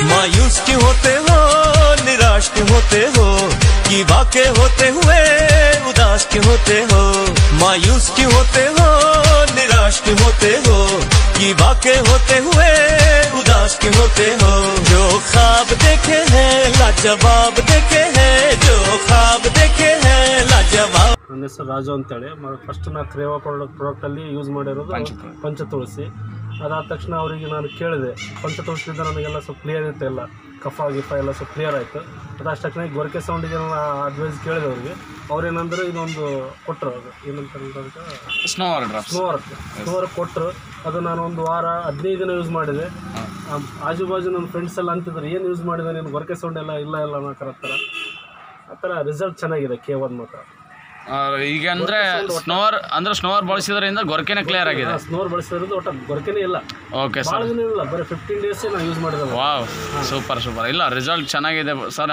मायूस क्यों होते हो, निराश क्यों होते हो, कि वाक़े होते हुए उदास क्यों होते हो। मायूस क्यों होते हो, निराश क्यों होते हो, कि वाक़े होते हुए उदास क्यों होते हो। जो ख्वाब देखे हैं लाजवाब देखे हैं, जो ख्वाब देखे हैं लाजवाब। ನನ್ನ ಹೆಸರು ರಾಜು ಅಂತೇಳಿ. ಫಸ್ಟ್ ನಾನು ಕ್ರೇವಾ ಪ್ರಾಡಕ್ಟಲ್ಲಿ ಯೂಸ್ ಮಾಡಿರೋದು ಪಂಚತುಳಸಿ. ಅದಾದ ತಕ್ಷಣ ಅವರಿಗೆ ನಾನು ಕೇಳಿದೆ, ಪಂಚತುಳಸಿಯಿಂದ ನನಗೆಲ್ಲ ಸ್ವಲ್ಪ ಕ್ಲಿಯರ್ ಇರುತ್ತೆ, ಎಲ್ಲ ಕಫ ಗಿಫ ಎಲ್ಲ ಸ್ವಲ್ಪ ಕ್ಲಿಯರ್ ಆಯಿತು. ಅದಾದ ತಕ್ಷಣ ಗೊರಕೆ ಸೌಂಡಿಗೆ ನಾನು ಅಡ್ವೈಸ್ ಕೇಳಿದೆ ಅವರಿಗೆ. ಅವ್ರೇನಂದ್ರೆ ಇದೊಂದು ಕೊಟ್ಟರು, ಅದು ಏನಂತ ಸ್ನೋವರ್ ಕೊಟ್ಟರು. ಅದು ನಾನು ಒಂದು ವಾರ 15 ದಿನ ಯೂಸ್ ಮಾಡಿದೆ. ಆಜು ಬಾಜು ನನ್ನ ಫ್ರೆಂಡ್ಸ್ ಎಲ್ಲ ಅಂತಿದ್ರು, ಏನು ಯೂಸ್ ಮಾಡಿದೆ ನೀನು, ಗೊರಕೆ ಸೌಂಡ್ ಎಲ್ಲ ಇಲ್ಲ ಅನ್ನೋ ಥರ. ಆ ಥರ ರಿಸಲ್ಟ್ ಚೆನ್ನಾಗಿದೆ K1 ಮಾತ್ರ. ಈಗ ಅಂದ್ರೆ ಸ್ನೋವರ್ ಬಳಸಿದ್ರಿಂದ ಗೊರಕೆನೇ ಕ್ಲಿಯರ್ ಆಗಿದೆ. ಸ್ನೋವರ್ ಬಳಸಿದ್ರಿಂದ ಒಟ್ಟು ಗೊರಕೆನೇ ಇಲ್ಲ. ಓಕೆ ಸರ್, ಇಲ್ಲ, ಬರೀ 15 ಡೇಸ್ ನಾನು ಯೂಸ್ ಮಾಡಿದೆ. Wow, super. ಇಲ್ಲ, ರಿಸಲ್ಟ್ ಚೆನ್ನಾಗಿದೆ ಸರ್.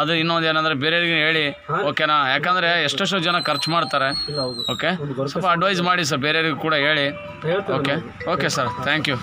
ಅದು ಇನ್ನೊಂದು ಏನಂದ್ರೆ ಬೇರೆಯವ್ರಿಗೆ ಹೇಳಿ, ಓಕೆನಾ? ಯಾಕಂದ್ರೆ ಎಷ್ಟೆಷ್ಟೋ ಜನ ಖರ್ಚು ಮಾಡ್ತಾರೆ. ಓಕೆ, ಸ್ವಲ್ಪ ಅಡ್ವೈಸ್ ಮಾಡಿ ಸರ್, ಬೇರೆಯವ್ರಿಗೆ ಕೂಡ ಹೇಳಿ. Okay sir, thank you.